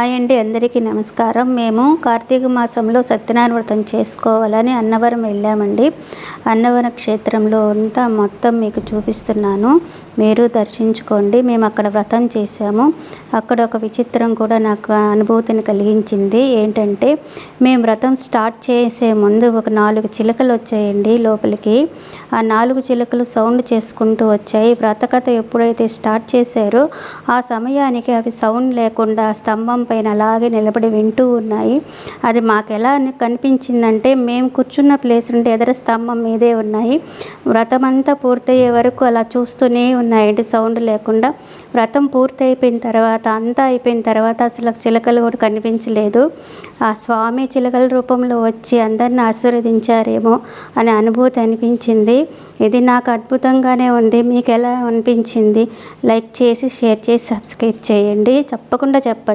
Hi అండి, అందరికీ నమస్కారం. మేము కార్తీక మాసంలో సత్యనారాయణ వ్రతం చేసుకోవాలని అన్నవరం వెళ్ళామండి. అన్నవరం క్షేత్రంలో అంతా మొత్తం మీకు చూపిస్తున్నాను, మీరు దర్శించుకోండి. మేము అక్కడ వ్రతం చేశాము. అక్కడ ఒక విచిత్రం కూడా నాకు అనుభూతిని కలిగించింది. ఏంటంటే, మేము వ్రతం స్టార్ట్ చేసే ముందు ఒక 4 చిలకలు వచ్చాయండి లోపలికి. ఆ 4 చిలకలు సౌండ్ చేసుకుంటూ వచ్చాయి. వ్రతకథ ఎప్పుడైతే స్టార్ట్ చేశారో ఆ సమయానికి అవి సౌండ్ లేకుండా స్తంభం పైన అలాగే నిలబడి వింటూ ఉన్నాయి. అది మాకు ఎలా కనిపించిందంటే, మేము కూర్చున్న ప్లేస్ నుండి ఎదర స్తంభం మీదే ఉన్నాయి. వ్రతమంతా పూర్తయ్యే వరకు అలా చూస్తూనే ఉన్నాయండి, సౌండ్ లేకుండా. వ్రతం పూర్తి అయిపోయిన తర్వాత, అంతా అయిపోయిన తర్వాత అసలు చిలకలు కూడా కనిపించలేదు. ఆ స్వామి చిలకల రూపంలో వచ్చి అందరిని ఆశీర్వదించారేమో అనే అనుభూతి అనిపించింది. ఇది నాకు అద్భుతంగానే ఉంది. మీకు ఎలా అనిపించింది? లైక్ చేసి, షేర్ చేసి, సబ్స్క్రైబ్ చేయండి. తప్పకుండా చెప్పండి.